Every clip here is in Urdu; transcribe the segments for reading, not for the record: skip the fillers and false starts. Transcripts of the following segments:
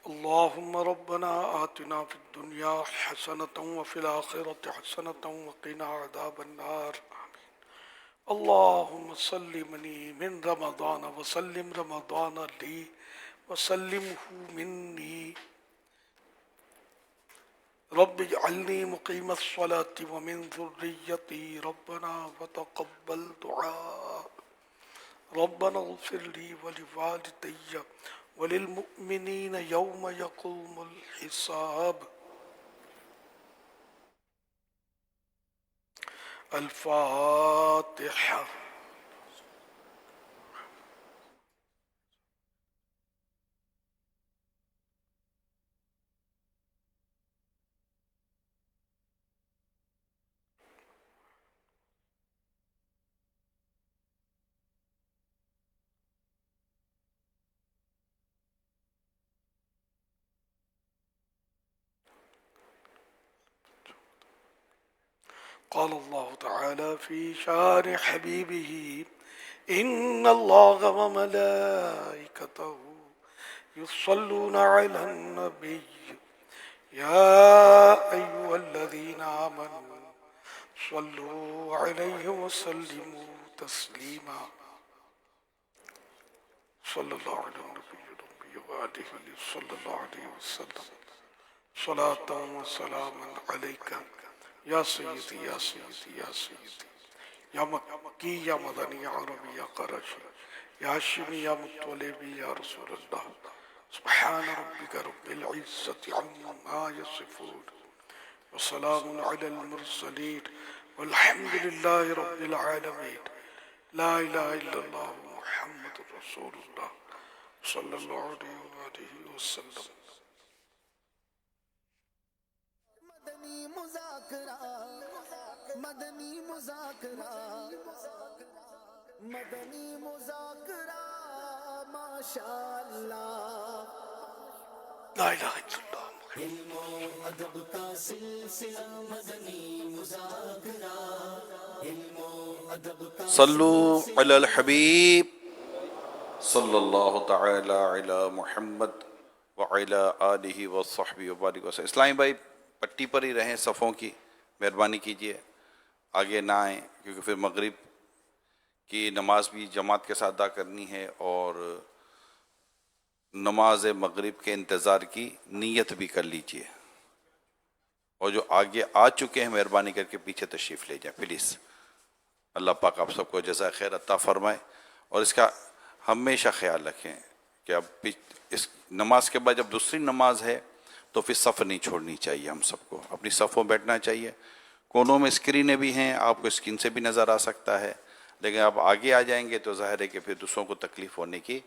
اللهم ربنا آتنا في الدنيا حسنة وفي الآخرة حسنة وقنا عذاب النار. اللهم سلمني من رمضان وسلم رمضان لي وسلمه مني. رب اجعلني مقيم الصلاة ومن ذريتي ربنا وتقبل دعاء. ربنا اغفر لي ولوالدي وللمؤمنين يوم يقوم الحساب. الفاتحة. قال الله تعالى في شان حبيبه: إن الله وملائكته يصلون على النبي يا أيها الذين آمنوا صلوا عليه وسلموا تسليما. صلى الله على النبي وآله صلى الله عليه وسلم. صلاة وسلاما عليك یا سیدی یا سیدی یا سیدی یا مکی یا مدنی یا عربی یا قرشی یا ہاشمی یا مطلبی یا رسول اللہ. سبحان ربک رب العزة عما یصفون وسلام علی المرسلین والحمد للہ رب العالمین. لا الہ الا اللہ محمد رسول اللہ صلی اللہ علیہ وآلہ وسلم. مدنی مذاکرہ مدنی مذاکرہ مدنی مذاکرہ ماشاءاللہ. لا الہ الا اللہ. علم و ادب کا سلسلہ مدنی مذاکرہ. علم و ادب کا صلو علی الحبیب صلی اللہ تعالی علی محمد وعلی آلہ وصحبہ وبارک وسلم. اسلامی بھائی پٹی پر ہی رہیں، صفوں کی مہربانی کیجیے، آگے نہ آئیں کیونکہ پھر مغرب کی نماز بھی جماعت کے ساتھ ادا کرنی ہے اور نماز مغرب کے انتظار کی نیت بھی کر لیجیے. اور جو آگے آ چکے ہیں مہربانی کر کے پیچھے تشریف لے جائیں پلیز. اللہ پاک آپ سب کو جزائے خیر عطا فرمائے. اور اس کا ہمیشہ خیال رکھیں کہ اب اس نماز کے بعد جب دوسری نماز ہے تو پھر صف نہیں چھوڑنی چاہیے. ہم سب کو اپنی صفوں بیٹھنا چاہیے. کونوں میں اسکرینیں بھی ہیں، آپ کو اسکرین سے بھی نظر آ سکتا ہے، لیکن آپ آگے آ جائیں گے تو ظاہر ہے کہ پھر دوسروں کو تکلیف ہونے کی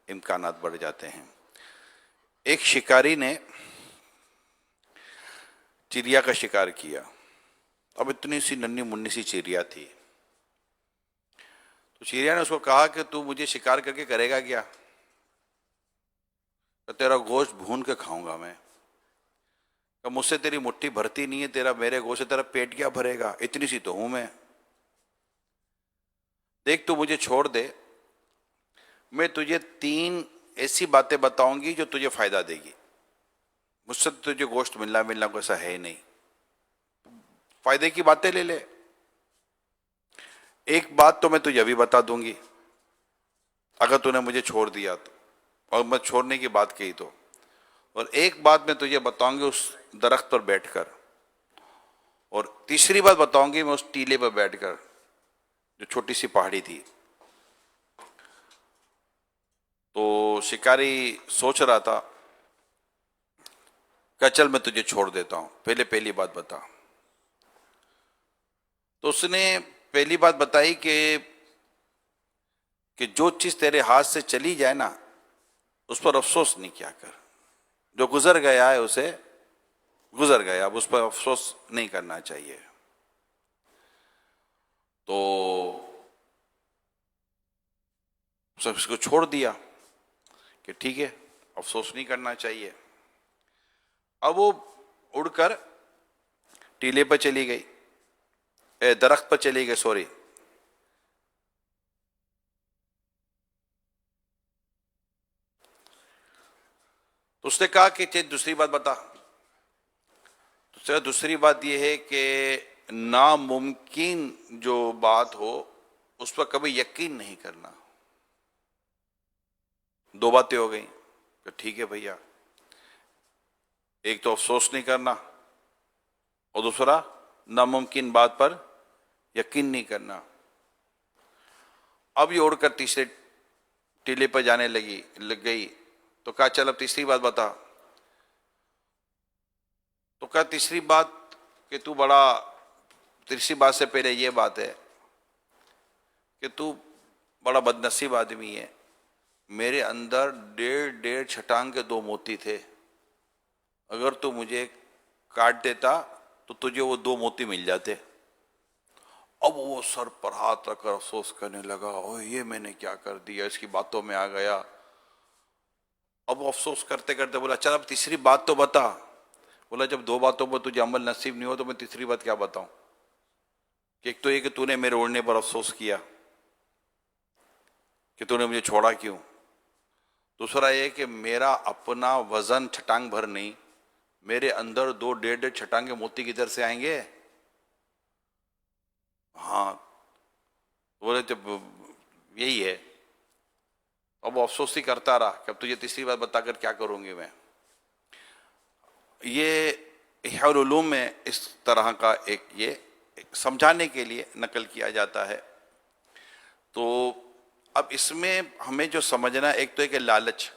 امکانات بڑھ جاتے ہیں. ایک شکاری نے چڑیا کا شکار کیا. اب اتنی سی ننھی منی سی چڑیا تھی. تو چڑیا نے اس کو کہا کہ تو مجھے شکار کر کے کرے گا کیا؟ تو تیرا گوشت بھون کے کھاؤں گا میں. کہ مجھ سے تیری مٹھی بھرتی نہیں ہے، تیرا میرے گوشت سے تیرا پیٹ کیا بھرے گا، اتنی سی تو ہوں میں. دیکھ تو مجھے چھوڑ دے، میں تجھے 3 ایسی باتیں بتاؤں گی جو تجھے فائدہ دے گی. مجھ سے تجھے گوشت ملنا کوئی ایسا ہے ہی نہیں، فائدے کی باتیں لے لے. ایک بات تو میں تجھے ابھی بتا دوں گی اگر تو نے مجھے چھوڑ دیا تو، اور میں چھوڑنے کی بات کہی تو. اور ایک بات میں تجھے بتاؤں گی اس درخت پر بیٹھ کر، اور تیسری بات بتاؤں گی میں اس ٹیلے پر بیٹھ کر جو چھوٹی سی پہاڑی تھی. تو شکاری سوچ رہا تھا کہ چل میں تجھے چھوڑ دیتا ہوں، پہلی بات بتا. تو اس نے پہلی بات بتائی کہ جو چیز تیرے ہاتھ سے چلی جائے نا اس پر افسوس نہیں کیا کر. جو گزر گیا ہے اسے گزر گیا، اب اس پر افسوس نہیں کرنا چاہیے. تو سب اس کو چھوڑ دیا کہ ٹھیک ہے افسوس نہیں کرنا چاہیے. اب وہ اڑ کر ٹیلے پر چلی گئی، درخت پر چلی گئی سوری. تو اس نے کہا کہ چیز دوسری بات بتا. تو اس نے کہا دوسری بات یہ ہے کہ ناممکن جو بات ہو اس پر کبھی یقین نہیں کرنا. دو باتیں ہو گئیں. کہ ٹھیک ہے بھیا، ایک تو افسوس نہیں کرنا اور دوسرا ناممکن بات پر یقین نہیں کرنا. اب یہ اڑ کر تیسرے ٹیلے پر جانے لگ گئی. تو کہا چل اب تیسری بات بتا. تو کہا تیسری بات کہ تو بڑا، تیسری بات سے پہلے یہ بات ہے کہ تو بڑا بد نصیب آدمی ہے. میرے اندر 1.5 چھٹانگ کے 2 موتی تھے. اگر تو مجھے کاٹ دیتا تو تجھے وہ 2 موتی مل جاتے. اب وہ سر پر ہاتھ رکھ کر افسوس کرنے لگا، اوہ یہ میں نے کیا کر دیا، اس کی باتوں میں آ گیا. اب وہ افسوس کرتے کرتے بولا چل اب تیسری بات تو بتا. بولا جب 2 باتوں پر تجھے عمل نصیب نہیں ہو تو میں تیسری بات کیا بتاؤں. کہ ایک تو یہ کہ تو نے میرے اڑنے پر افسوس کیا کہ تو نے مجھے چھوڑا کیوں. دوسرا یہ کہ میرا اپنا وزن چھٹانگ بھر نہیں، میرے اندر 2 1.5 چھٹانگے موتی کدھر سے آئیں گے. ہاں بولے جب یہی ہے. اب وہ افسوس ہی کرتا رہا کہ اب تجھے تیسری بات بتا کر کیا کروں گی میں. یہ احیاء العلوم میں اس طرح کا یہ سمجھانے کے لیے نقل کیا جاتا ہے. تو اب اس میں ہمیں جو سمجھنا، ایک تو ہے کہ لالچ،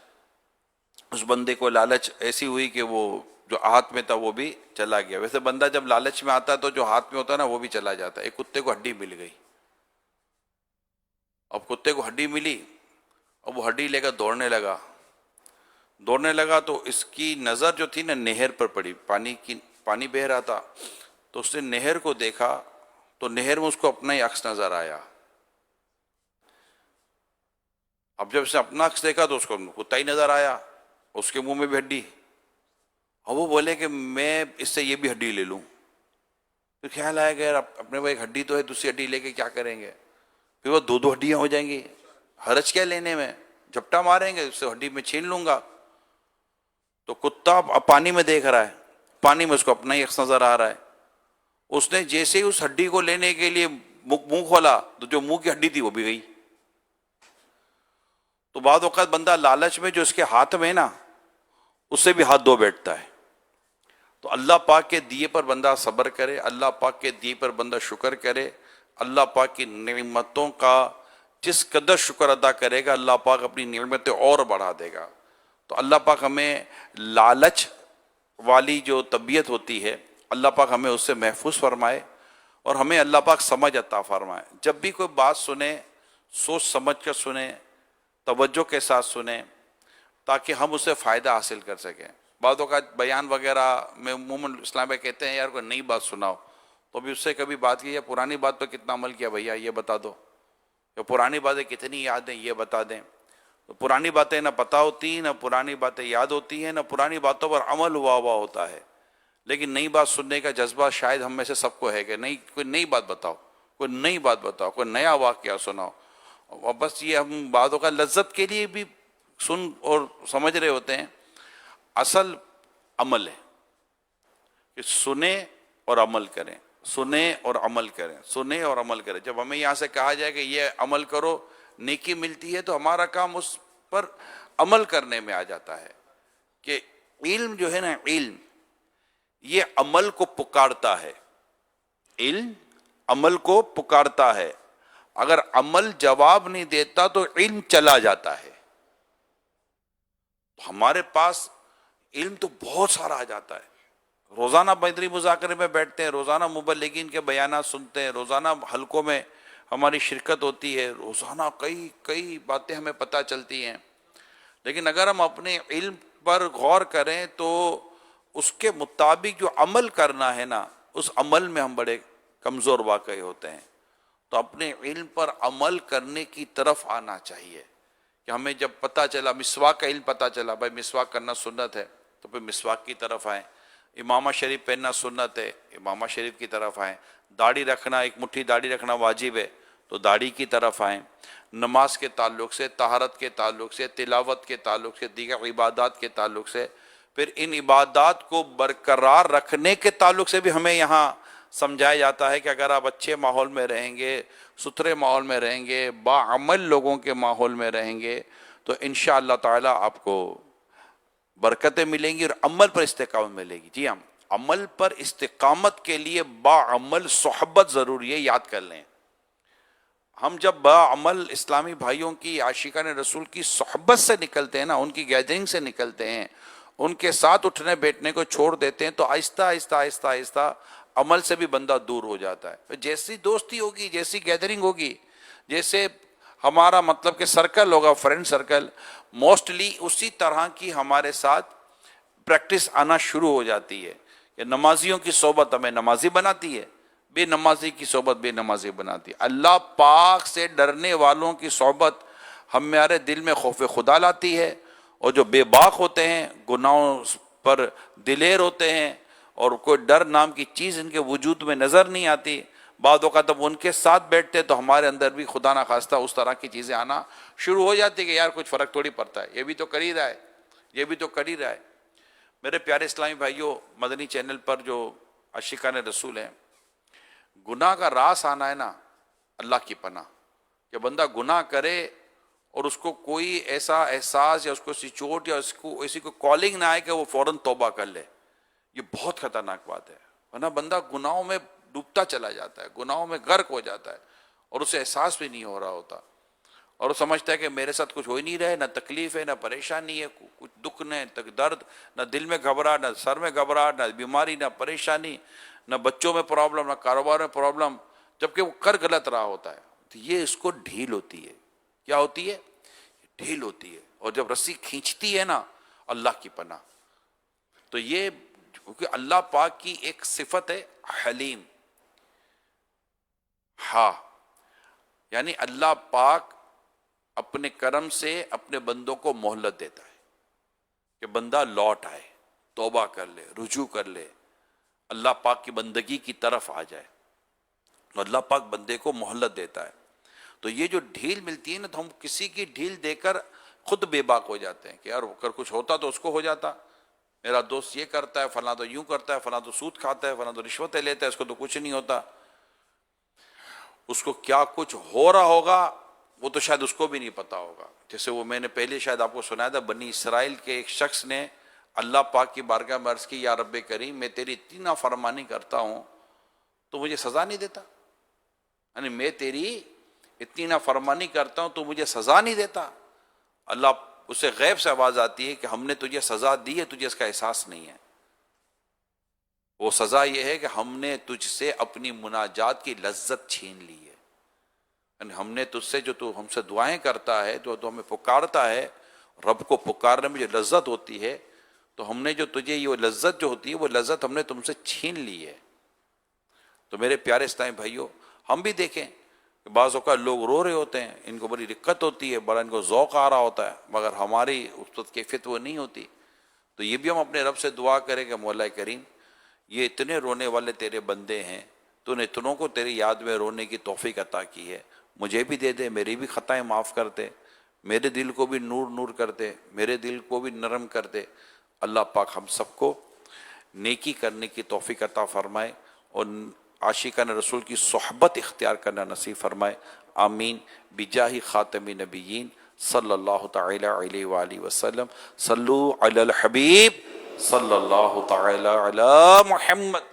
اس بندے کو لالچ ایسی ہوئی کہ وہ جو ہاتھ میں تھا وہ بھی چلا گیا. ویسے بندہ جب لالچ میں آتا ہے تو جو ہاتھ میں ہوتا ہے نا وہ بھی چلا جاتا ہے. ایک کتے کو ہڈی مل گئی. اب کتے کو ہڈی ملی، اب وہ ہڈی لے کر دوڑنے لگا تو اس کی نظر جو تھی نا نہر پر پڑی. پانی بہہ رہا تھا تو اس نے نہر کو دیکھا تو نہر میں اس کو اپنا ہی عکس نظر آیا. اب جب اس نے اپنا عکس دیکھا تو اس کو کتا ہی نظر آیا، اس کے منہ میں بھی ہڈی. اور وہ بولے کہ میں اس سے یہ بھی ہڈی لے لوں. پھر خیال آیا کہ یار اپنے وہ ایک ہڈی تو ہے، دوسری ہڈی لے کے کیا کریں گے. پھر وہ 2 ہڈیاں ہو جائیں گی، حرج کیا لینے میں، جھپٹا ماریں گے، اس سے ہڈی میں چھین لوں گا. تو کتا اب پانی میں دیکھ رہا ہے، پانی میں اس کو اپنا ہی عکس نظر آ رہا ہے. اس نے جیسے ہی اس ہڈی کو لینے کے لیے منہ کھولا تو جو منہ کی ہڈی تھی وہ بھی گئی. تو بعض اوقات بندہ لالچ میں جو اس کے ہاتھ میں نا اس سے بھی ہاتھ دھو بیٹھتا ہے. تو اللہ پاک کے دیے پر بندہ صبر کرے، اللہ پاک کے دیے پر بندہ شکر کرے. اللہ پاک کی نعمتوں کا جس قدر شکر ادا کرے گا اللہ پاک اپنی نعمتیں اور بڑھا دے گا. تو اللہ پاک ہمیں لالچ والی جو طبیعت ہوتی ہے اللہ پاک ہمیں اس سے محفوظ فرمائے اور ہمیں اللہ پاک سمجھ عطا فرمائے. جب بھی کوئی بات سنیں سوچ سمجھ کر سنیں، توجہ کے ساتھ سنیں تاکہ ہم اس سے فائدہ حاصل کر سکیں. بعض اوقات بیان وغیرہ میں عموماً اسلام میں کہتے ہیں یار کوئی نئی بات سناؤ، تو بھی اس سے کبھی بات کی یا پرانی بات پہ کتنا عمل کیا بھیا یہ بتا دو، یا پرانی باتیں کتنی یاد ہیں یہ بتا دیں. تو پرانی باتیں نہ پتہ ہوتی، نہ پرانی باتیں یاد ہوتی ہیں، نہ پرانی باتوں پر عمل ہوا ہوتا ہے. لیکن نئی بات سننے کا جذبہ شاید ہم میں سے سب کو ہے کہ نہیں، کوئی نئی بات بتاؤ، کوئی نئی بات بتاؤ، کوئی نیا واقعہ سناؤ. اور بس یہ ہم بعضوں کا لذت کے لیے بھی سن اور سمجھ رہے ہوتے ہیں. اصل عمل ہے کہ سنیں اور عمل کریں، سنیں اور عمل کریں، سنیں اور عمل کریں. جب ہمیں یہاں سے کہا جائے کہ یہ عمل کرو نیکی ملتی ہے تو ہمارا کام اس پر عمل کرنے میں آ جاتا ہے. کہ علم جو ہے نا، علم یہ عمل کو پکارتا ہے. علم عمل کو پکارتا ہے. اگر عمل جواب نہیں دیتا تو علم چلا جاتا ہے. ہمارے پاس علم تو بہت سارا آ جاتا ہے. روزانہ بیدری مذاکرے میں بیٹھتے ہیں، روزانہ مبلغین کے بیانات سنتے ہیں، روزانہ حلقوں میں ہماری شرکت ہوتی ہے، روزانہ کئی باتیں ہمیں پتہ چلتی ہیں. لیکن اگر ہم اپنے علم پر غور کریں تو اس کے مطابق جو عمل کرنا ہے نا، اس عمل میں ہم بڑے کمزور واقع ہوتے ہیں. تو اپنے علم پر عمل کرنے کی طرف آنا چاہیے. کہ ہمیں جب پتہ چلا مسواک کا علم پتہ چلا، بھائی مسواک کرنا سنت ہے تو پھر مسواک کی طرف آئیں. امامہ شریف پہننا سنت ہے، امامہ شریف کی طرف آئیں. داڑھی رکھنا، ایک مٹھی داڑھی رکھنا واجب ہے تو داڑھی کی طرف آئیں، نماز کے تعلق سے، طہارت کے تعلق سے، تلاوت کے تعلق سے، دیگر عبادات کے تعلق سے، پھر ان عبادات کو برقرار رکھنے کے تعلق سے بھی ہمیں یہاں سمجھایا جاتا ہے کہ اگر آپ اچھے ماحول میں رہیں گے، ستھرے ماحول میں رہیں گے، باعمل لوگوں کے ماحول میں رہیں گے، تو انشاءاللہ تعالی آپ کو برکتیں ملیں گی اور عمل پر استقامت ملے گی۔ جی ہاں، عمل پر استقامت کے لیے باعمل صحبت ضروری ہے، یاد کر لیں۔ ہم جب باعمل اسلامی بھائیوں کی، عاشقان رسول کی صحبت سے نکلتے ہیں نا، ان کی گیدرنگ سے نکلتے ہیں، ان کے ساتھ اٹھنے بیٹھنے کو چھوڑ دیتے ہیں، تو آہستہ آہستہ آہستہ آہستہ عمل سے بھی بندہ دور ہو جاتا ہے۔ جیسی دوستی ہوگی، جیسی گیدرنگ ہوگی، جیسے ہمارا مطلب کہ سرکل ہوگا، فرینڈ سرکل، موسٹلی اسی طرح کی ہمارے ساتھ پریکٹس آنا شروع ہو جاتی ہے کہ نمازیوں کی صحبت ہمیں نمازی بناتی ہے، بے نمازی کی صحبت بے نمازی بناتی ہے۔ اللہ پاک سے ڈرنے والوں کی صحبت ہمارے دل میں خوف خدا لاتی ہے، اور جو بے باک ہوتے ہیں، گناہوں پر دلیر ہوتے ہیں، اور کوئی ڈر نام کی چیز ان کے وجود میں نظر نہیں آتی، بعض اوقات جب ان کے ساتھ بیٹھتے تو ہمارے اندر بھی خدا نہ خواستہ اس طرح کی چیزیں آنا شروع ہو جاتی کہ یار کچھ فرق تھوڑی پڑتا ہے، یہ بھی تو کر ہی رہا ہے، یہ بھی تو کر ہی رہا ہے۔ میرے پیارے اسلامی بھائیوں، مدنی چینل پر جو عاشقان رسول ہیں، گناہ کا راس آنا ہے نا، اللہ کی پناہ، کہ بندہ گناہ کرے اور اس کو کوئی ایسا احساس یا اس کو ایسی چوٹ یا اس کو ایسی کوئی کالنگ نہ آئے کہ وہ فوراً توبہ کر لے، یہ بہت خطرناک بات ہے۔ ورنہ بندہ گناہوں میں ڈوبتا چلا جاتا ہے، گناہوں میں غرق ہو جاتا ہے، اور اسے احساس بھی نہیں ہو رہا ہوتا، اور وہ سمجھتا ہے کہ میرے ساتھ کچھ ہو ہی نہیں رہا ہے، نہ تکلیف ہے، نہ پریشانی ہے، کچھ دکھ نہیں، درد، نہ دل میں گھبراہٹ، نہ سر میں گھبراہٹ، نہ بیماری، نہ پریشانی، نہ بچوں میں پرابلم، نہ کاروبار میں پرابلم، جبکہ وہ کر غلط رہا ہوتا ہے۔ تو یہ اس کو ڈھیل ہوتی ہے۔ کیا ہوتی ہے؟ ڈھیل ہوتی ہے، اور جب رسی کھینچتی ہے نا، اللہ کی پناہ۔ تو یہ کیونکہ اللہ پاک کی ایک صفت ہے حلیم، ہاں، یعنی اللہ پاک اپنے کرم سے اپنے بندوں کو مہلت دیتا ہے کہ بندہ لوٹ آئے، توبہ کر لے، رجوع کر لے، اللہ پاک کی بندگی کی طرف آ جائے، تو اللہ پاک بندے کو مہلت دیتا ہے۔ تو یہ جو ڈھیل ملتی ہے نا، تو ہم کسی کی ڈھیل دے کر خود بے باک ہو جاتے ہیں کہ یار اگر کچھ ہوتا تو اس کو ہو جاتا، میرا دوست یہ کرتا ہے، فلاں تو یوں کرتا ہے، فلاں تو سود کھاتا ہے، فلاں تو رشوتیں لیتا ہے، اس کو تو کچھ نہیں ہوتا، اس کو کیا کچھ ہو رہا ہوگا وہ تو شاید اس کو بھی نہیں پتا ہوگا۔ جیسے وہ میں نے پہلے شاید آپ کو سنایا تھا، بنی اسرائیل کے ایک شخص نے اللہ پاک کی بارگاہ میں عرض کی، یا رب کریم، میں تیری اتنی نافرمانی کرتا ہوں تو مجھے سزا نہیں دیتا، یعنی میں تیری اتنی نافرمانی کرتا ہوں تو مجھے سزا نہیں دیتا۔ اللہ اسے غیب سے آواز آتی ہے کہ ہم نے تجھے سزا دی ہے، تجھے اس کا احساس نہیں ہے۔ وہ سزا یہ ہے کہ ہم نے تجھ سے اپنی مناجات کی لذت چھین لی ہے، یعنی ہم نے تجھ سے جو تو ہم سے دعائیں کرتا ہے، جو تو ہمیں پکارتا ہے، رب کو پکارنے میں جو لذت ہوتی ہے، تو ہم نے جو تجھے یہ لذت جو ہوتی ہے، وہ لذت ہم نے تم سے چھین لی ہے۔ تو میرے پیارے اسلامی بھائیوں، ہم بھی دیکھیں کہ بعض اوقات لوگ رو رہے ہوتے ہیں، ان کو بڑی دقت ہوتی ہے، بڑا ان کو ذوق آ رہا ہوتا ہے، مگر ہماری اس وقت کیفیت وہ نہیں ہوتی۔ تو یہ بھی ہم اپنے رب سے دعا کریں کہ مولا کریم، یہ اتنے رونے والے تیرے بندے ہیں، تو نے اتنوں کو تیری یاد میں رونے کی توفیق عطا کی ہے، مجھے بھی دے دے، میری بھی خطائیں معاف کر دے، میرے دل کو بھی نور نور کر دے، میرے دل کو بھی نرم کر دے۔ اللہ پاک ہم سب کو نیکی کرنے کی توفیق عطا فرمائے اور عاشقان رسول کی صحبت اختیار کرنا نصیب فرمائے، آمین، بجاہ خاتم نبیین صلی اللہ تعالی علیہ وآلہ وسلم۔ صلو علی الحبیب صلی اللہ تعالی علی محمد۔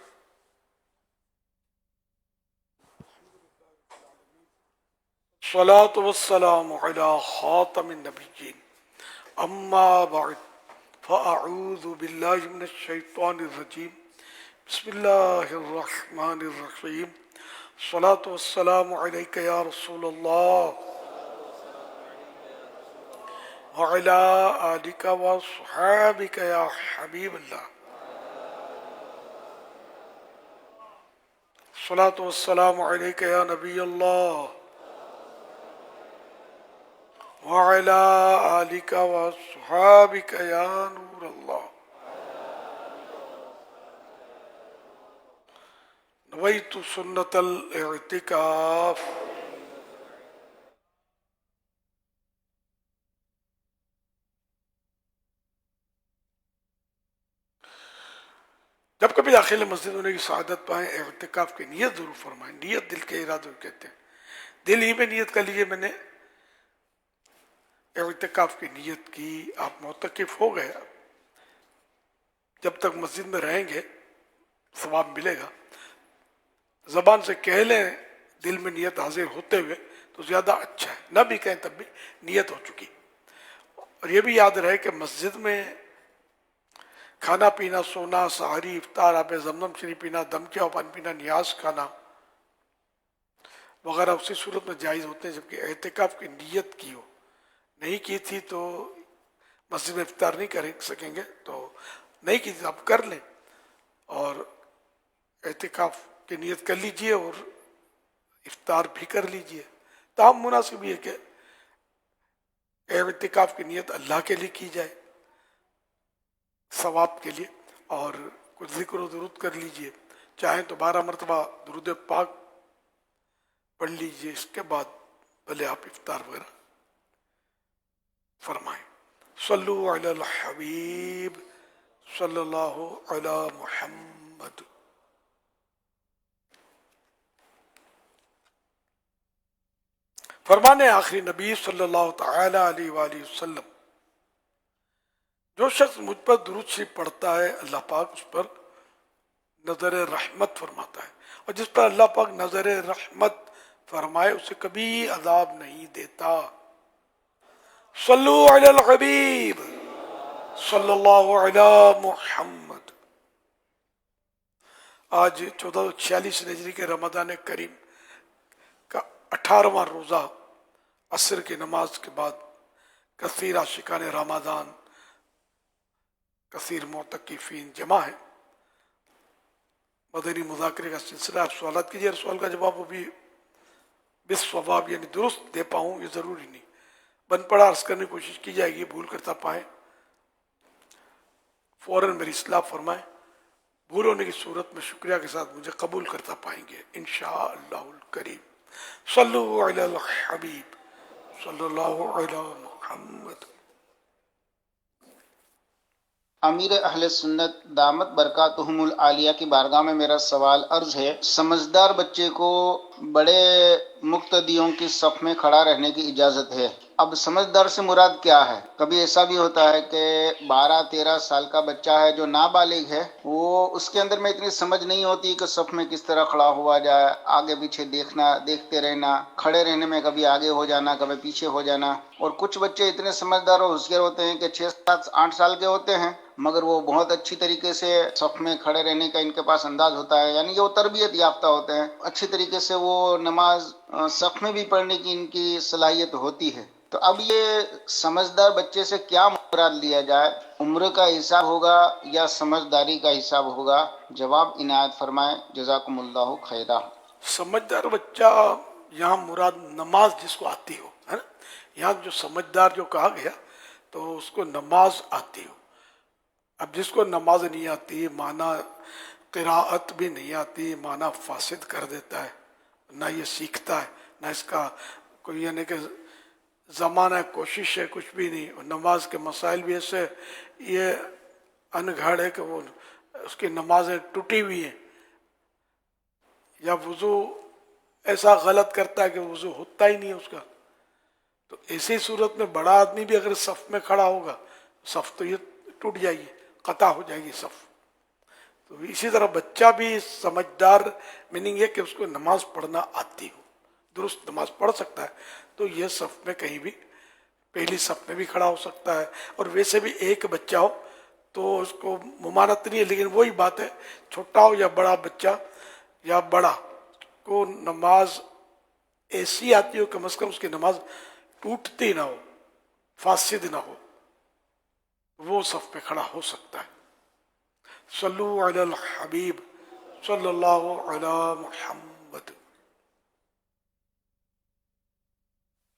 الصلاة والسلام على خاتم النبيين أما بعد فأعوذ بالله من الشيطان الرجيم بسم الله الرحمن الرحيم الصلاة والسلام عليك يا رسول الله وعلى آلك وصحابك يا حبيب الله الصلاة والسلام عليك يا نبي الله وعلى آلك وصحابك يا نور الله نويت سنة الاعتكاف جب کبھی داخل مسجد ہونے کی سعادت پائیں اعتکاف کی نیت ضرور فرمائیں. نیت دل کے ارادے کو کہتے ہیں. دل ہی میں نیت کر لیجیے میں نے اعتکاف کی نیت کی، آپ معتکف ہو گئے. جب تک مسجد میں رہیں گے ثواب ملے گا. زبان سے کہہ لیں دل میں نیت حاضر ہوتے ہوئے تو زیادہ اچھا ہے، نہ بھی کہیں تب بھی نیت ہو چکی. اور یہ بھی یاد رہے کہ مسجد میں کھانا پینا، سونا، سحری، افطار، آب زمزم شریف پینا، دم کیا پانی پینا، نیاز کھانا وغیرہ اسی صورت میں جائز ہوتے ہیں جبکہ اعتکاف کی نیت کی ہو. نہیں کی تھی تو مسجد میں افطار نہیں کر سکیں گے، تو نہیں کی تھی آپ کر لیں اور اعتکاف کی نیت کر لیجئے اور افطار بھی کر لیجئے. تاہم مناسب یہ کہ اعتکاف کی نیت اللہ کے لیے کی جائے، ثواب کے لیے، اور کچھ ذکر و درود کر لیجئے. چاہیں تو 12 مرتبہ درود پاک پڑھ لیجئے، اس کے بعد بھلے آپ افطار وغیرہ فرمائیں. صلو علی الحبیب صلی اللہ علی محمد. فرمانے آخری نبی صلی اللہ تعالی علیہ وآلہ وسلم، جو شخص مجھ پر درود شریف پڑھتا ہے اللہ پاک اس پر نظر رحمت فرماتا ہے، اور جس پر اللہ پاک نظر رحمت فرمائے اسے کبھی عذاب نہیں دیتا. صلو علی الحبیب صلی اللہ علی محمد. آج 1446 ہجری کے رمضان کریم کا 18واں روزہ عصر کی نماز کے بعد کثیر عاشقان رمضان، کثیر معتکفین جمع ہیں. مدنی مذاکرے کا سلسلہ. آپ سوالات کیجیے، سوال کا جواب وہ بھی بالصواب یعنی درست دے پاؤں یہ ضروری نہیں، بن پڑا عرض کرنے کی کوشش کی جائے گی. بھول کرتا پائیں فوراً میری اصلاح فرمائیں. بھول ہونے کی صورت میں شکریہ کے ساتھ مجھے قبول کرتا پائیں گے انشاءاللہ الکریم. صلو علی الحبیب صلی اللہ علی محمد. امیر اہل سنت دامت برکاتہم العالیہ کی بارگاہ میں میرا سوال عرض ہے، سمجھدار بچے کو بڑے مقتدیوں کی صف میں کھڑا رہنے کی اجازت ہے. اب سمجھدار سے مراد کیا ہے؟ کبھی ایسا بھی ہوتا ہے کہ 12-13 سال کا بچہ ہے جو نابالغ ہے، وہ اس کے اندر میں اتنی سمجھ نہیں ہوتی کہ صف میں کس طرح کھڑا ہوا جائے، آگے پیچھے دیکھنا، دیکھتے رہنا، کھڑے رہنے میں کبھی آگے ہو جانا کبھی پیچھے ہو جانا. اور کچھ بچے اتنے سمجھدار اور ہوشیار ہوتے ہیں کہ 6-7-8 سال کے ہوتے ہیں مگر وہ بہت اچھی طریقے سے صف میں کھڑے رہنے کا ان کے پاس انداز ہوتا ہے، یعنی کہ وہ تربیت یافتہ ہوتے ہیں، اچھی طریقے سے وہ نماز صف میں بھی پڑھنے کی ان کی صلاحیت ہوتی ہے. تو اب یہ سمجھدار بچے سے کیا مراد لیا جائے؟ عمر کا حساب ہوگا یا سمجھداری کا حساب ہوگا؟ جواب عنایت فرمائیں، جزاکم اللہ خیرہ. سمجھدار بچہ یہاں مراد نماز جس کو آتی ہو ہے نا. یہاں جو سمجھدار جو کہا گیا تو اس کو نماز آتی ہو. اب جس کو نماز نہیں آتی، معنی قراءت بھی نہیں آتی، معنی فاسد کر دیتا ہے، نہ یہ سیکھتا ہے نہ اس کا کوئی یعنی کہ زمانہ کوشش ہے، کچھ بھی نہیں. اور نماز کے مسائل بھی ایسے یہ انگھڑ ہے کہ وہ اس کی نمازیں ٹوٹی ہوئی ہیں، یا وضو ایسا غلط کرتا ہے کہ وضو ہوتا ہی نہیں ہے اس کا. تو ایسی صورت میں بڑا آدمی بھی اگر صف میں کھڑا ہوگا صف تو یہ ٹوٹ جائے گی، قطع ہو جائے گی صف. تو اسی طرح بچہ بھی سمجھدار میننگ ہے کہ اس کو نماز پڑھنا آتی ہو، درست نماز پڑھ سکتا ہے، تو یہ صف میں کہیں بھی پہلی صف میں بھی کھڑا ہو سکتا ہے. اور ویسے بھی ایک بچہ ہو تو اس کو ممانعت نہیں ہے، لیکن وہی بات ہے چھوٹا ہو یا بڑا بچہ یا بڑا کو نماز ایسی آتی ہو کم از کم اس کی نماز ٹوٹتی نہ ہو، فاسد نہ ہو، وہ صف پہ کھڑا ہو سکتا ہے. صلو علی الحبیب صلی اللہ علی محمد.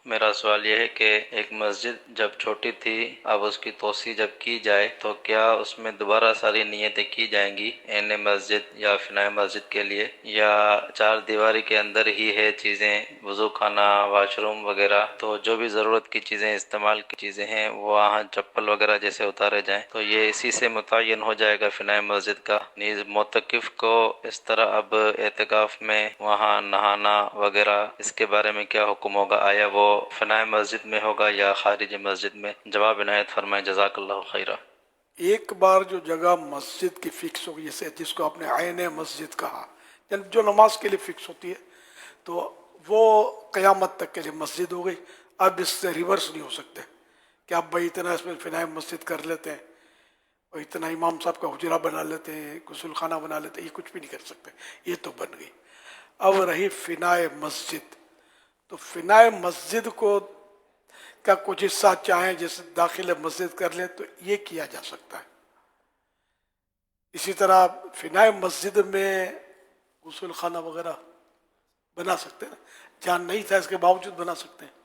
میرا سوال یہ ہے کہ ایک مسجد جب چھوٹی تھی اب اس کی توسیع جب کی جائے تو کیا اس میں دوبارہ ساری نیتیں کی جائیں گی این مسجد یا فنائے مسجد کے لیے، یا چار دیواری کے اندر ہی ہے چیزیں، وضو خانہ، واش روم وغیرہ، تو جو بھی ضرورت کی چیزیں، استعمال کی چیزیں ہیں وہ وہاں چپل وغیرہ جیسے اتارے جائیں، تو یہ اسی سے متعین ہو جائے گا فنائے مسجد کا؟ نیز معتکف کو اس طرح اب اعتکاف میں وہاں نہانا وغیرہ اس کے بارے میں کیا حکم ہوگا؟ آیا وہ فنائے مسجد میں ہوگا یا خارج مسجد میں؟ جواب عنایت فرمائیں، جزاک اللہ خیرہ۔ ایک بار جو جگہ مسجد کی فکس ہوگی، جیسے جس کو آپ نے عین مسجد کہا، یعنی جو نماز کے لیے فکس ہوتی ہے، تو وہ قیامت تک کے لیے مسجد ہو گئی۔ اب اس سے ریورس نہیں ہو سکتے کہ آپ بھائی اتنا اس میں فنائے مسجد کر لیتے ہیں اور اتنا امام صاحب کا حجرہ بنا لیتے ہیں، غسل خانہ بنا لیتے ہیں، یہ کچھ بھی نہیں کر سکتے، یہ تو بن گئی۔ اب رہی فنائے مسجد، تو فنائے مسجد کو کا کچھ حصہ چاہیں جیسے داخل مسجد کر لیں تو یہ کیا جا سکتا ہے۔ اسی طرح فنائے مسجد میں غسل خانہ وغیرہ بنا سکتے ہیں، جہاں نہیں تھا اس کے باوجود بنا سکتے ہیں۔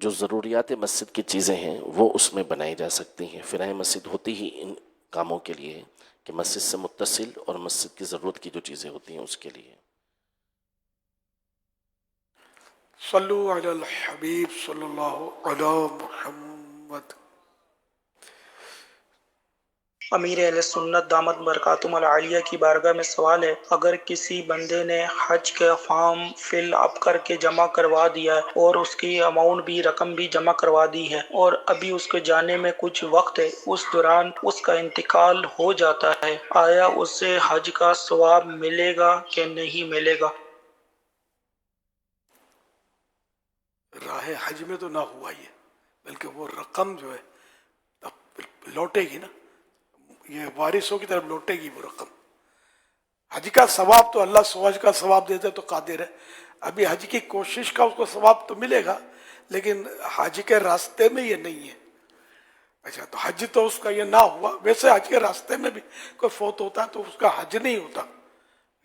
جو ضروریات مسجد کی چیزیں ہیں وہ اس میں بنائی جا سکتی ہیں۔ فنائے مسجد ہوتی ہی ان کاموں کے لیے کہ مسجد سے متصل اور مسجد کی ضرورت کی جو چیزیں ہوتی ہیں اس کے لیے۔ صلو علی الحبیب صلی اللہ علی محمد۔ امیر اہل سنت دامت برکاتہم العالیہ کی بارگاہ میں سوال ہے، اگر کسی بندے نے حج کا فارم فل اپ کر کے جمع کروا دیا ہے اور اس کی اماؤنٹ بھی، رقم بھی جمع کروا دی ہے، اور ابھی اس کے جانے میں کچھ وقت ہے، اس دوران اس کا انتقال ہو جاتا ہے، آیا اسے حج کا ثواب ملے گا کہ نہیں ملے گا؟ راہ حج میں تو نہ ہوا یہ، بلکہ وہ رقم جو ہے اب لوٹے گی نا، یہ وارثوں کی طرف لوٹے گی وہ رقم۔ حج کا ثواب تو اللہ حج کا ثواب دیتے تو قادر ہے، ابھی حج کی کوشش کا اس کو ثواب تو ملے گا، لیکن حج کے راستے میں یہ نہیں ہے۔ اچھا، تو حج تو اس کا یہ نہ ہوا، ویسے حج کے راستے میں بھی کوئی فوت ہوتا ہے تو اس کا حج نہیں ہوتا،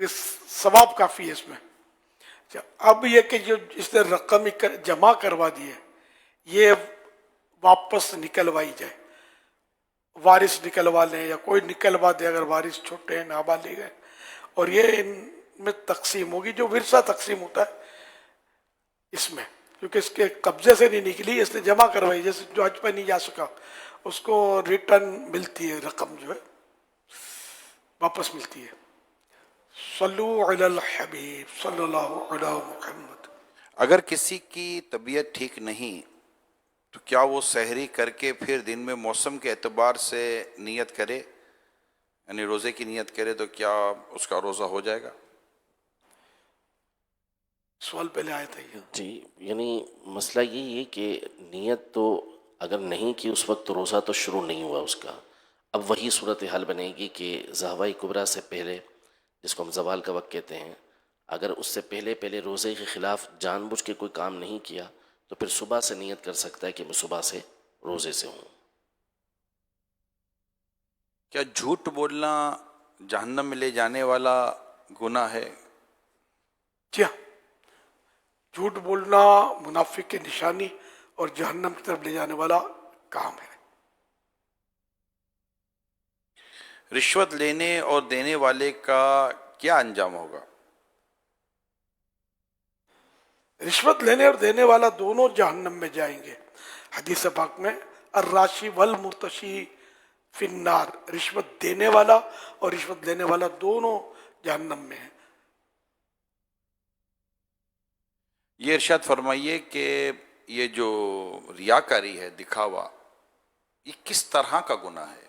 اس ثواب کافی ہے اس میں۔ اچھا، اب یہ کہ جو اس نے رقم جمع کروا دی ہے یہ واپس نکلوائی جائے، وارث نکلوا لیں یا کوئی نکلوا دے اگر وارث چھوٹے ہیں، نابالغ ہیں، اور یہ ان میں تقسیم ہوگی جو ورثہ تقسیم ہوتا ہے اس میں، کیونکہ اس کے قبضے سے نہیں نکلی، اس نے جمع کروائی، جیسے جو حج پہ نہیں جا سکا اس کو ریٹرن ملتی ہے، رقم جو ہے واپس ملتی ہے۔ صلو علی الحبیب صلی اللہ علی محمد۔ اگر کسی کی طبیعت ٹھیک نہیں تو کیا وہ سحری کر کے پھر دن میں موسم کے اعتبار سے نیت کرے، یعنی روزے کی نیت کرے، تو کیا اس کا روزہ ہو جائے گا؟ سوال پہلے آیا تھا یہ۔ جی، یعنی مسئلہ یہی ہے کہ نیت تو اگر نہیں کی اس وقت تو روزہ تو شروع نہیں ہوا اس کا۔ اب وہی صورتحال بنے گی کہ ذہوہ کبریٰ سے پہلے، جس کو ہم زوال کا وقت کہتے ہیں، اگر اس سے پہلے روزے کے خلاف جان بوجھ کے کوئی کام نہیں کیا تو پھر صبح سے نیت کر سکتا ہے کہ میں صبح سے روزے سے ہوں۔ کیا جھوٹ بولنا جہنم میں لے جانے والا گناہ ہے؟ جی ہاں، جھوٹ بولنا منافق کی نشانی اور جہنم کی طرف لے جانے والا کام ہے۔ رشوت لینے اور دینے والے کا کیا انجام ہوگا؟ رشوت لینے اور دینے والا دونوں جہنم میں جائیں گے۔ حدیث پاک میں الراشی والمرتشی فی النار، رشوت دینے والا اور رشوت لینے والا دونوں جہنم میں ہیں۔ یہ ارشاد فرمائیے کہ یہ جو ریاکاری ہے، دکھاوا، یہ کس طرح کا گناہ ہے؟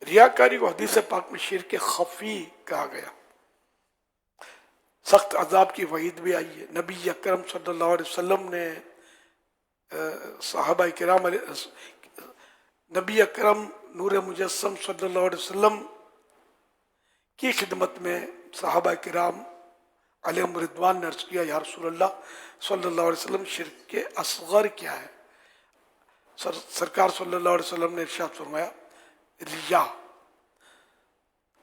ریاکاری کو حدیث پاک میں شرک خفی کہا گیا، سخت عذاب کی وعید بھی آئی ہے۔ نبی اکرم صلی اللہ علیہ وسلم نے صحابہ کرام نبی اکرم نور مجسم صلی اللہ علیہ وسلم کی خدمت میں صحابہ کرام علیہم رضوان نے عرض کیا، یا رسول اللہ صلی اللہ علیہ وسلم، شرک اصغر کیا ہے؟ سرکار صلی اللہ علیہ وسلم نے ارشاد فرمایا، ریا۔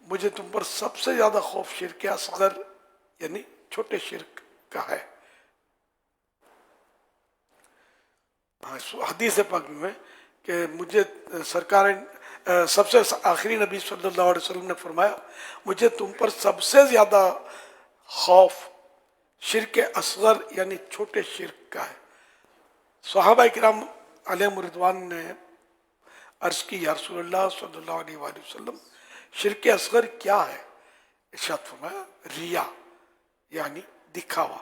مجھے تم پر سب سے زیادہ خوف شرک اصغر یعنی چھوٹے شرک کا ہے۔ ہاں حدیث پاک میں کہ مجھے سرکار سب سے آخری نبی صلی اللہ علیہ وسلم نے فرمایا مجھے تم پر سب سے زیادہ خوف شرک اصغر یعنی چھوٹے شرک کا ہے. صحابہ کرام علیہم رضوان نے عرض کی یا رسول اللہ صلی اللہ علیہ وآلہ وسلم شرک اصغر کیا ہے؟ ارشاد فرمایا ریا یعنی دکھاوا.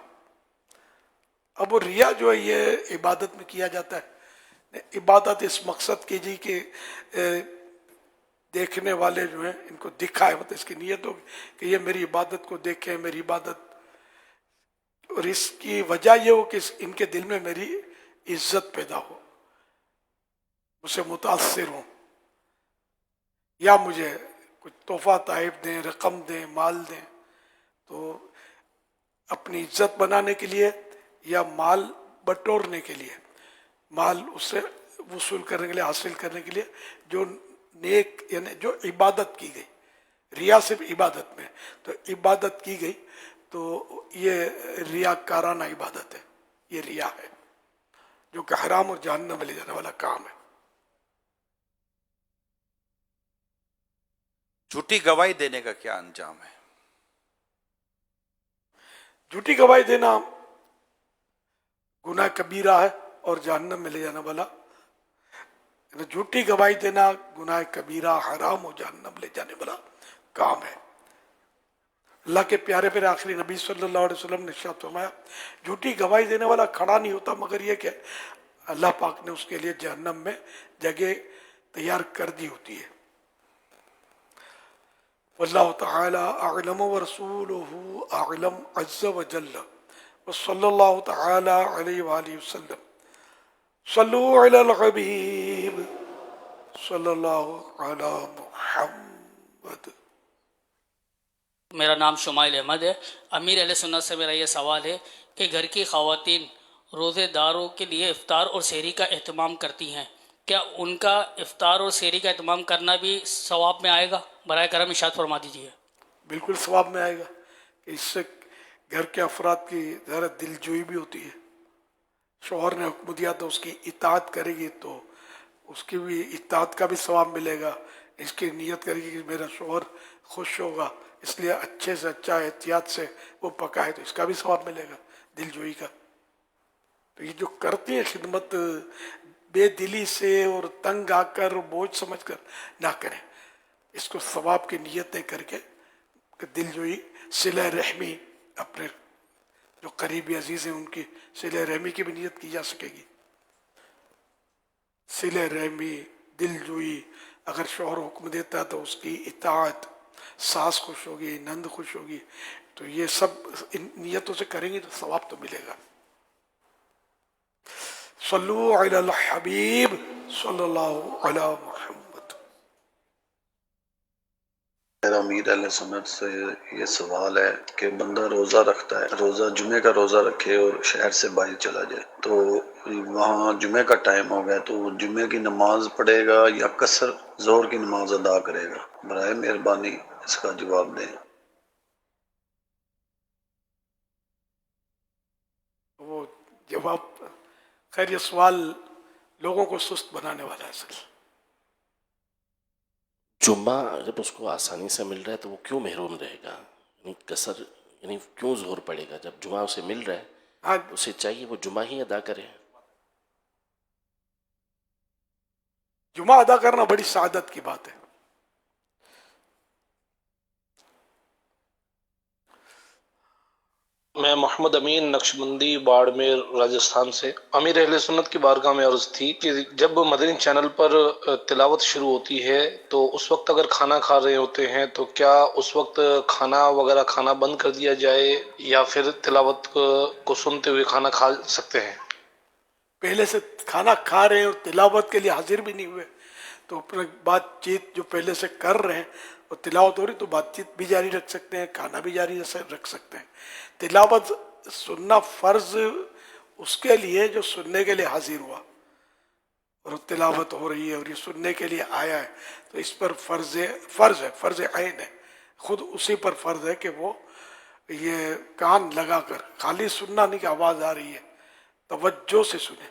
اب وہ ریا جو ہے یہ عبادت میں کیا جاتا ہے. عبادت اس مقصد کی جی کہ دیکھنے والے جو ہیں ان کو دکھائے، مطلب اس کی نیت ہو کہ یہ میری عبادت کو دیکھیں، میری عبادت، اور اس کی وجہ یہ ہو کہ ان کے دل میں میری عزت پیدا ہو، مجھ سے متاثر ہوں، یا مجھے کچھ تحفہ تحائف دیں، رقم دیں، مال دیں. تو اپنی عزت بنانے کے لیے یا مال بٹورنے کے لیے، مال اس سے وصول کرنے کے لیے، حاصل کرنے کے لیے جو نیک یعنی جو عبادت کی گئی، ریا صرف عبادت میں، تو عبادت کی گئی تو یہ ریاکارانہ عبادت ہے، یہ ریا ہے جو کہ حرام اور جہنم میں لے جانے والا کام ہے. جھوٹی گواہی دینے کا کیا انجام ہے؟ جھوٹی گواہی دینا گناہ کبیرہ ہے اور جہنم میں لے جانے والا. جھوٹی گواہی دینا گناہ کبیرہ، حرام و جہنم لے جانے والا کام ہے. اللہ کے پیارے پیارے آخری نبی صلی اللہ علیہ وسلم نے ارشاد فرمایا جھوٹی گواہی دینے والا کھڑا نہیں ہوتا مگر یہ کہ اللہ پاک نے اس کے لیے جہنم میں جگہ تیار کر دی ہوتی ہے. واللہ تعالی اعلم ورسولہ اعلم عز وجل وصلی اللہ تعالی علیہ وآلہ وسلم. صلو علی الحبیب صلی اللہ علی محمد. میرا نام شمائل احمد ہے. امیر اہل سنت سے میرا یہ سوال ہے کہ گھر کی خواتین روزے داروں کے لیے افطار اور سحری کا اہتمام کرتی ہیں، کیا ان کا افطار اور سحری کا اہتمام کرنا بھی ثواب میں آئے گا؟ برائے کرم ارشاد فرما دیجیے. بالکل ثواب میں آئے گا کہ اس سے گھر کے افراد کی ذرا دل جوئی بھی ہوتی ہے. شوہر نے حکم دیا تو اس کی اطاعت کرے گی تو اس کی بھی اطاعت کا بھی ثواب ملے گا. اس کی نیت کرے گی کہ میرا شوہر خوش ہوگا اس لیے اچھے سے اچھا احتیاط سے وہ پکائے تو اس کا بھی ثواب ملے گا دل جوئی کا. تو یہ جو کرتی ہیں خدمت بے دلی سے اور تنگ آ کر بوجھ سمجھ کر نہ کریں، اس کو ثواب کی نیتیں کر کے دل جوئی، صلہ رحمی، اپنے جو قریبی عزیز ہیں ان کی صلہ رحمی کی بھی نیت کی جا سکے گی. صلہ رحمی، دل جوئی، اگر شوہر حکم دیتا ہے تو اس کی اطاعت، ساس خوش ہوگی، نند خوش ہوگی، تو یہ سب ان نیتوں سے کریں گے تو ثواب تو ملے گا. صلو علی الحبیب صلی اللہ علی محمد. میرا امیر اہل سنت سے یہ سوال ہے کہ بندہ روزہ رکھتا ہے، روزہ جمعے کا روزہ رکھے اور شہر سے باہر چلا جائے تو وہاں جمعے کا ٹائم ہو گیا تو جمعے کی نماز پڑھے گا یا قصر ظہر کی نماز ادا کرے گا؟ برائے مہربانی اس کا جواب دیں. وہ جواب خیر یہ سوال لوگوں کو سست بنانے والا ہے. اصل جمعہ جب اس کو آسانی سے مل رہا ہے تو وہ کیوں محروم رہے گا؟ یعنی قصر یعنی کیوں زور پڑے گا؟ جب جمعہ اسے مل رہا ہے اسے چاہیے وہ جمعہ ہی ادا کرے. جمعہ ادا کرنا بڑی سعادت کی بات ہے. میں محمد امین نقشبندی باڑمیر راجستھان سے. امیر اہل سنت کی بارگاہ میں عرض تھی کہ جب مدنی چینل پر تلاوت شروع ہوتی ہے تو اس وقت اگر کھانا کھا رہے ہوتے ہیں تو کیا اس وقت کھانا وغیرہ کھانا بند کر دیا جائے یا پھر تلاوت کو سنتے ہوئے کھانا کھا سکتے ہیں؟ پہلے سے کھانا کھا رہے ہیں اور تلاوت کے لیے حاضر بھی نہیں ہوئے تو اپنا بات چیت جو پہلے سے کر رہے ہیں اور تلاوت ہو رہی تو بات چیت بھی جاری رکھ سکتے ہیں، کھانا بھی جاری رکھ سکتے ہیں. تلاوت سننا فرض اس کے لیے جو سننے کے لیے حاضر ہوا اور تلاوت ہو رہی ہے اور یہ سننے کے لیے آیا ہے تو اس پر فرض عین ہے. خود اسی پر فرض ہے کہ وہ یہ کان لگا کر خالی سننا نہیں کہ آواز آ رہی ہے، توجہ سے سنیں،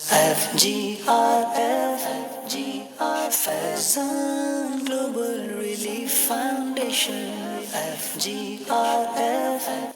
FGR Faizan Global Relief Foundation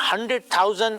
100,000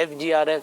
FGRF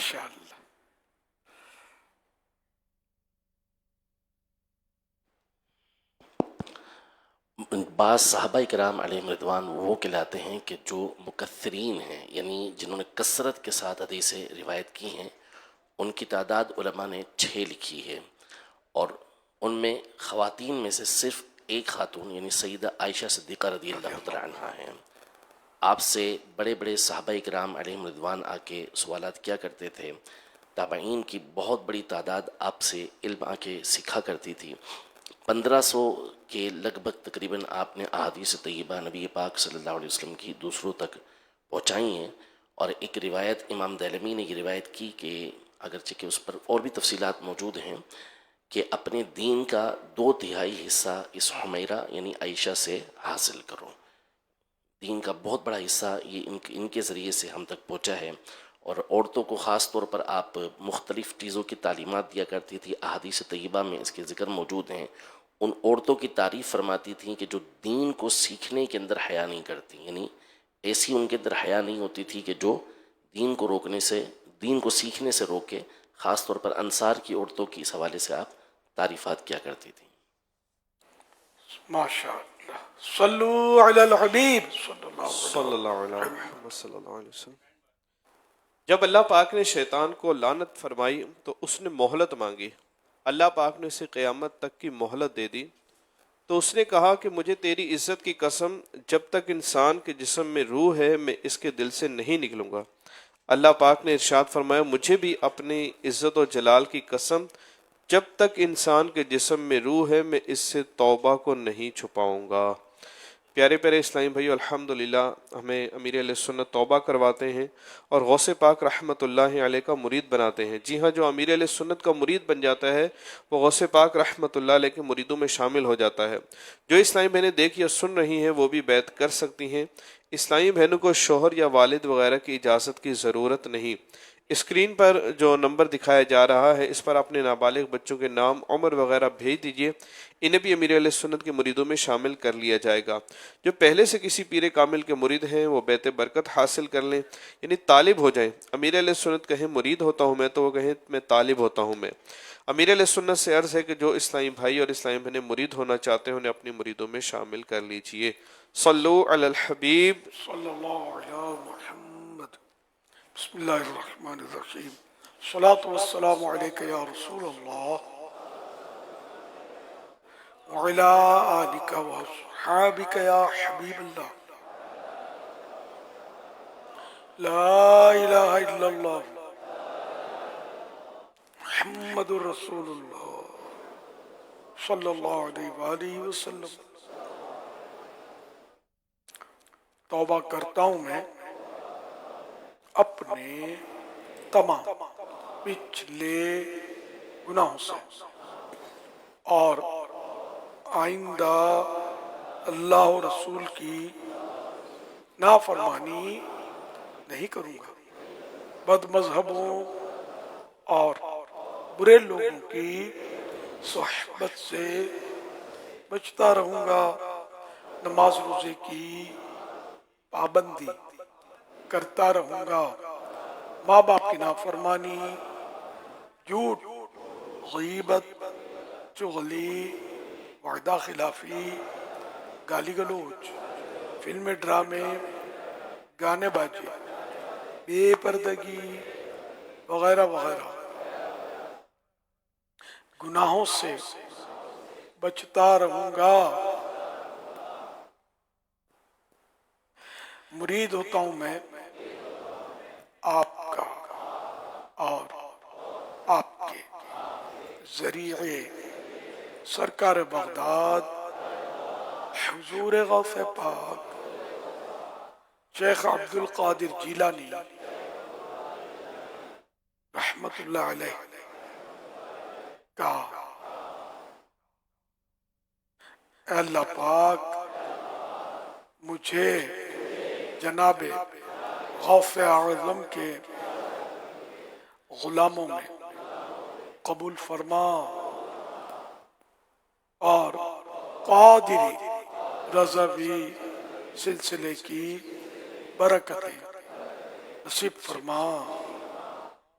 ماشاء اللہ. بعض صحابہ کرام علیہم رضوان وہ کہلاتے ہیں کہ جو مکثرین ہیں، یعنی جنہوں نے کثرت کے ساتھ حدیثیں روایت کی ہیں. ان کی تعداد علماء نے 6 لکھی ہے، اور ان میں خواتین میں سے صرف ایک خاتون یعنی سیدہ عائشہ صدیقہ رضی اللہ تعالی عنہا ہیں. آپ سے بڑے بڑے صحابہ کرام علیہم رضوان آ کے سوالات کیا کرتے تھے. تابعین کی بہت بڑی تعداد آپ سے علم آ کے سیکھا کرتی تھی. 1500 کے لگ بھگ تقریباً آپ نے احادیث طیبہ نبی پاک صلی اللہ علیہ وسلم کی دوسروں تک پہنچائی ہیں. اور ایک روایت امام دہلوی نے یہ روایت کی کہ اگرچہ کہ اس پر اور بھی تفصیلات موجود ہیں کہ اپنے دین کا 2/3 حصہ اس حمیرہ یعنی عائشہ سے حاصل کرو. دین کا بہت بڑا حصہ یہ ان کے ذریعے سے ہم تک پہنچا ہے. اور عورتوں کو خاص طور پر آپ مختلف چیزوں کی تعلیمات دیا کرتی تھی. احادیث طیبہ میں اس کے ذکر موجود ہیں. ان عورتوں کی تعریف فرماتی تھیں کہ جو دین کو سیکھنے کے اندر حیا نہیں کرتی، یعنی ایسی ان کے اندر حیا نہیں ہوتی تھی کہ جو دین کو روکنے سے، دین کو سیکھنے سے روکے. خاص طور پر انصار کی عورتوں کی اس حوالے سے آپ تعریفات کیا کرتی تھیں. ماشاء اللہ. صلو علی الحبیب صلی اللہ علیہ محمد صلی اللہ علیہ وسلم. جب اللہ پاک نے شیطان کو لعنت فرمائی تو اس نے مہلت مانگی. اللہ پاک نے اسے قیامت تک کی مہلت دے دی. تو اس نے کہا کہ مجھے تیری عزت کی قسم، جب تک انسان کے جسم میں روح ہے میں اس کے دل سے نہیں نکلوں گا. اللہ پاک نے ارشاد فرمایا مجھے بھی اپنی عزت و جلال کی قسم، جب تک انسان کے جسم میں روح ہے میں اس سے توبہ کو نہیں چھپاؤں گا. پیارے پیارے اسلامی بھائیو، الحمدللہ ہمیں امیر علیہ سنت توبہ کرواتے ہیں اور غوث پاک رحمۃ اللہ علیہ کا مرید بناتے ہیں. جی ہاں، جو امیر علیہ سنت کا مرید بن جاتا ہے وہ غوث پاک رحمۃ اللہ علیہ کے مریدوں میں شامل ہو جاتا ہے. جو اسلامی بہنیں دیکھ یا سن رہی ہیں وہ بھی بیعت کر سکتی ہیں. اسلامی بہنوں کو شوہر یا والد وغیرہ کی اجازت کی ضرورت نہیں. اسکرین پر جو نمبر دکھایا جا رہا ہے اس پر اپنے نابالغ بچوں کے نام، عمر وغیرہ بھیج دیجئے. انہیں بھی امیر علیہ سنت کے مریدوں میں شامل کر لیا جائے گا. جو پہلے سے کسی پیر کامل کے مرید ہیں وہ بیت برکت حاصل کر لیں، یعنی طالب ہو جائیں. امیر علیہ سنت کہیں مرید ہوتا ہوں میں تو وہ کہیں میں طالب ہوتا ہوں میں. امیر علیہ سنت سے عرض ہے کہ جو اسلامی بھائی اور اسلامی بہنیں مرید ہونا چاہتے ہیں انہیں اپنی مریدوں میں شامل کر لیجئے. صلو علی الحبیب صلی اللہ علی محمد. بسم اللہ الرحمن الرحیم. الصلاۃ والسلام علیک یا رسول اللہ وعلی آلک واصحابک یا حبیب اللہ. لا الہ الا اللہ محمد رسول اللہ صلی اللہ علیہ وآلہ وسلم. توبہ کرتا ہوں میں اپنے تمام پچھلے گناہوں سے اور آئندہ اللہ و رسول کی نافرمانی نہیں کروں گا. بد مذہبوں اور برے لوگوں کی صحبت سے بچتا رہوں گا. نماز روزے کی پابندی کرتا رہوں گا. ماں باپ کی نافرمانی، جھوٹ، غیبت، چغلی، وعدہ خلافی، گالی گلوچ، فلم ڈرامے، گانے بازی، بے پردگی وغیرہ وغیرہ گناہوں سے بچتا رہوں گا. مرید ہوتا ہوں میں آپ کا اور آپ کے ذریعے سرکار بغداد حضور غوث پاک شیخ عبد القادر جیلانی رحمت اللہ علیہ کا. اے اللہ پاک مجھے جناب غوث اعظم کے غلاموں میں قبول فرما اور قادری رضوی سلسلے کی برکتیں نصیب فرما.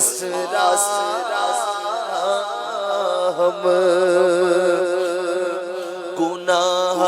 آسرا ہم گناہ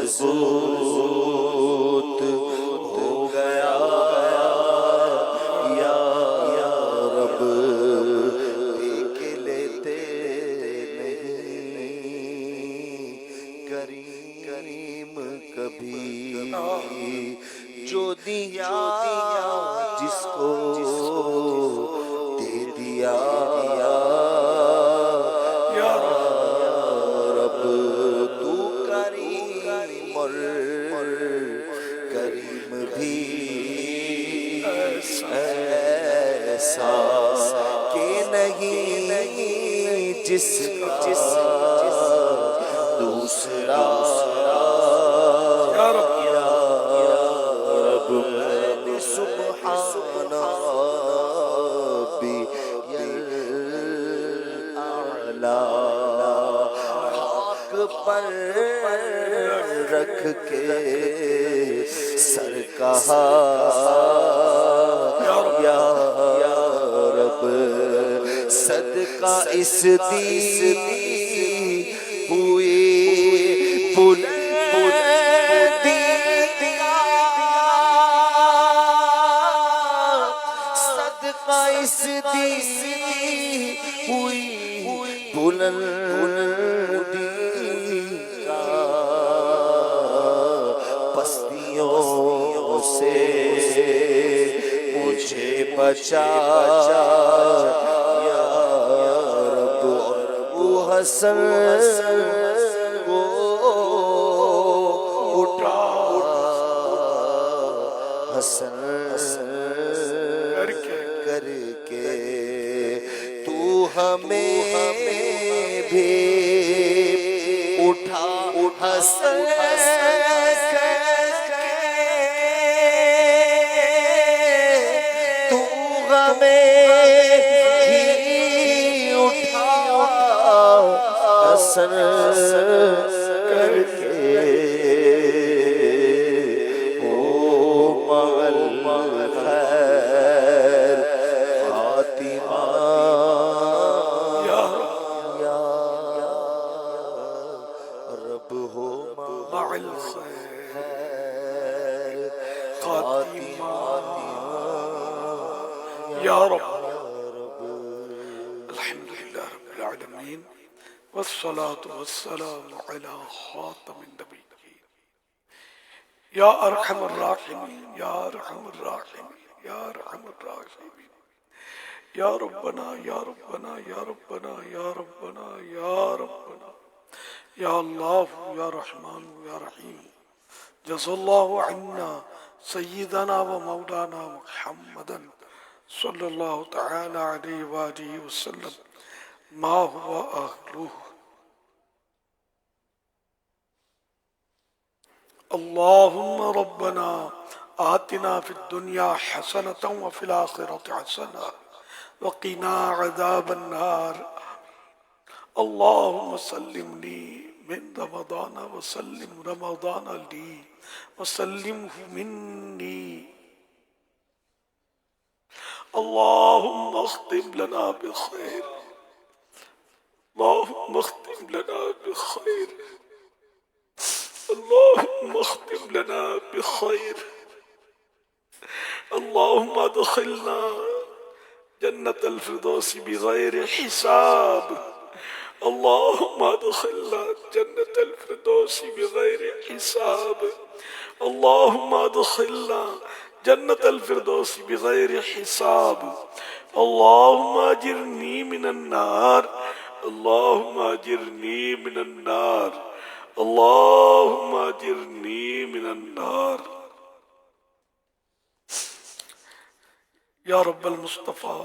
مضبوط ہو گیا یا رب دیکھ لیتے نہیں کریم کبھی جو دیا جس کو دے دیا جس دوسرا یا رب میں سبحان ربی الاعلی خاک پر رکھ کے سر کہا یا رب صدقہ اس دی ہوئی بلندی صدقہ اس دی ہوئی بلندی کا پستیوں سے مجھے بچا حسن کو اٹھا حسن کر کے تو ہمیں بھی اٹھا حسن کر کے تو ہمیں حسن کر کے او مغل خیر فاطمہ یا رب ہو مغل خیر فاطمہ یا رب. الحمدللہ رب العالمین والصلاة والسلام على خاتم النبیین یا ارحم الراحمین یا ارحم الراحمین یا ارحم الراحمین یا ربنا یا ربنا یا ربنا یا ربنا یا ربنا یا اللہ یا رحمان یا رحیم جزا اللہ عنا سیدنا و مولانا محمدا صلی اللہ تعالی علیہ وآلہ وسلم ما هو أهله. اللهم ربنا آتنا في الدنيا حسنة وفي الآخرة حسنة وقنا عذاب النار. اللهم سلمني من رمضان وسلم رمضان لي وسلمه مني. اللهم اختم لنا بخير اللهم اختم لنا بخير اللهم اختم لنا بخير. اللهم ادخلنا جنة الفردوس بغير حساب. اللهم ادخلنا جنة الفردوس بغير حساب. اللهم ادخلنا جنة الفردوس بغير حساب. اللهم اجرني من النار اللهم اجرني من النار اللهم اجرني من النار. یا رب المصطفیٰ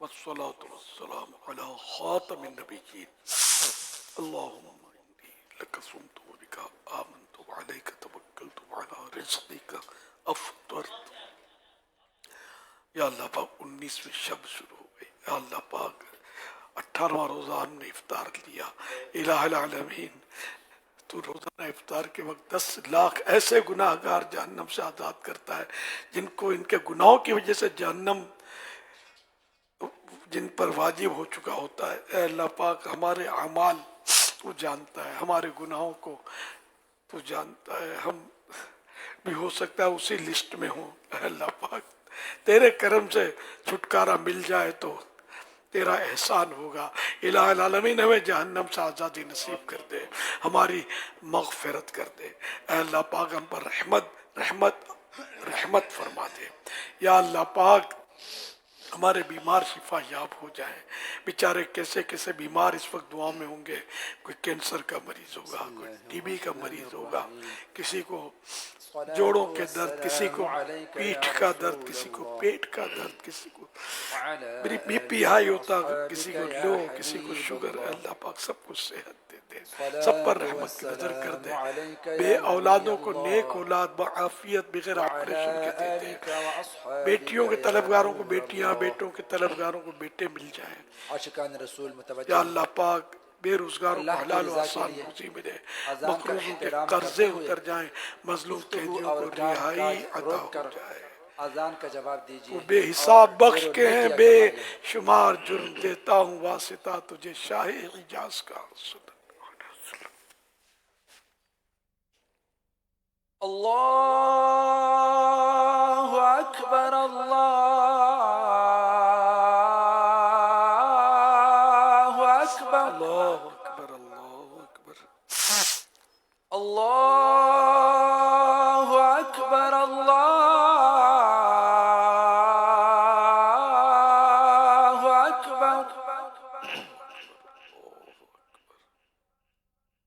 والصلاة والسلام على خاتم النبيين اللهم إني لك صمت وبك آمنت وعليك توكلت وعلى رزقك أفطرت. یا اللہ پاک 19ویں شب شروع ہو گئی. یا اللہ پاک 18واں روزہ ہم نے افطار لیا. الہ العالمین تو روزانہ افطار کے وقت 10 لاکھ ایسے گناہ گار جہنم سے آزاد کرتا ہے جن کو ان کے گناہوں کی وجہ سے جہنم جن پر واجب ہو چکا ہوتا ہے. اے اللہ پاک ہمارے اعمال تو جانتا ہے, ہمارے گناہوں کو تو جانتا ہے, ہم بھی ہو سکتا ہے اسی لسٹ میں ہوں. اے اللہ پاک تیرے کرم سے چھٹکارا مل جائے تو تیرا احسان ہوگا. الہ العالمین ہمیں جہنم سے آزادی نصیب کر دے, ہماری مغفرت کر دے. اے اللہ پاک ہم پر رحمت فرما دے. یا اللہ پاک ہمارے بیمار شفا یاب ہو جائیں. بیچارے کیسے کیسے بیمار اس وقت دعا میں ہوں گے. کوئی کینسر کا مریض ہوگا, کوئی ٹی بی کا مریض ہوگا, کسی کو جوڑوں کے درد, کسی کو پیٹھ کا درد, کسی کو پیٹ کا درد, کسی کو بی پی ہائی ہوتا, کسی کو لو, کسی کو شوگر. اللہ پاک سب کو صحت دے دے, سب پر رحمت کی نظر کر دے. بے اولادوں کو نیک اولاد بعافیت بغیر آپریشن کے دے دے. بیٹیوں کے طلبگاروں کو بیٹیاں, بیٹوں کے طلبگاروں کو بیٹے مل جائیں. عاشقان رسول متوجہ. یا اللہ پاک بے روزگاروں کو حلال و آسان روزی ملے, مقروضوں کے قرضے اتر جائیں, مظلوم قیدیوں کو رہائی عطا ہو جائے. اذان کا جواب دیجیے. وہ بے حساب بخش کے ہیں, بے شمار جرم دیتا ہوں واسطہ تجھے شاہ حجاز کا. اللہ اکبر اللہ اکبر اللہ اکبر اللہ اکبر اللہ اکبر اللہ اکبر.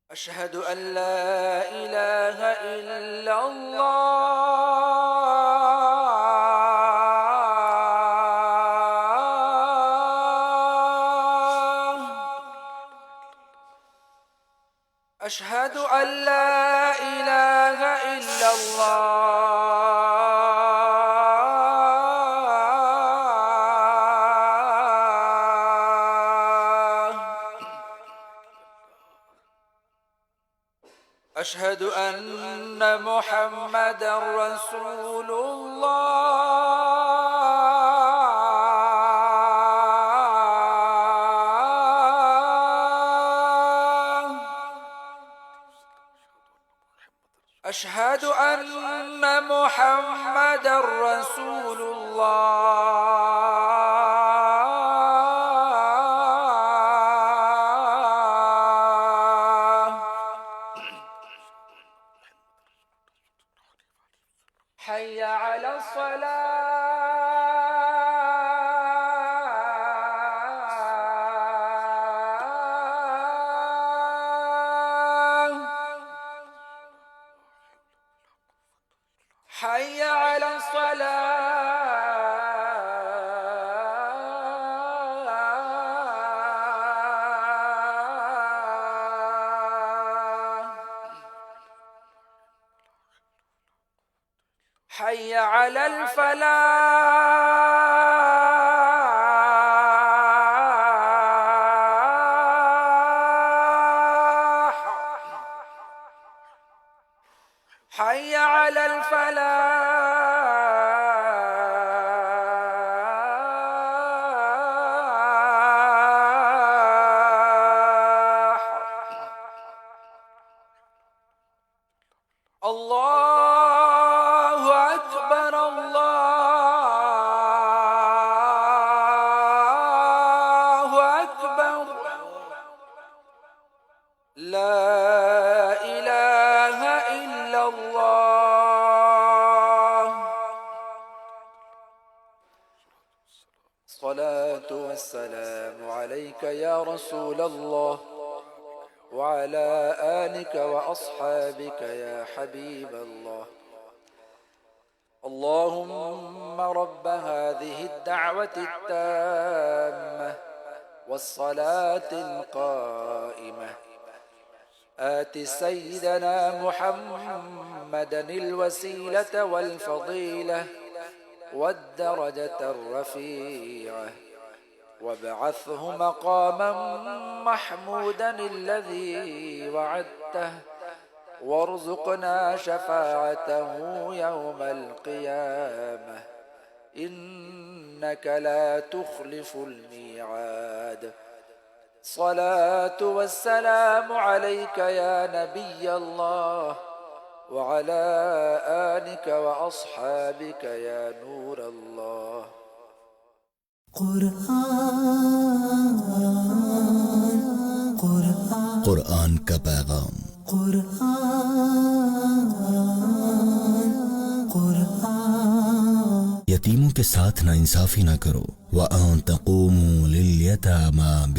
اشہد ان لا الہ الا اللہ. اشہد ان لا الہ الا اللہ. اشہد ان محمد رسول اللہ. اشہد ان محمد رسول اللہ. حي على الصلاة. حي على الصلاة. حي على الفلاح. حي على الفلاح. الله أكبر الله أكبر. لا إله إلا الله. الصلاة والسلام عليك يا رسول الله وعلى آلك وأصحابك يا حبيب الله. اللهم رب هذه الدعوة التامة والصلاة القائمة آت سيدنا محمدا الوسيلة والفضيلة والدرجة الرفيعة وابعثه مقاما محمودا الذي وعدته وارزقنا شفاعته يوم القيامة إنك لا تخلف الميعاد. صلاة والسلام عليك يا نبي الله وعلى آلك وأصحابك يا نور الله. قرآن کا پیغام یتیموں کے ساتھ نا انصافی نہ کرو وَأَن تَقُومُوا لِلْيَتَامَى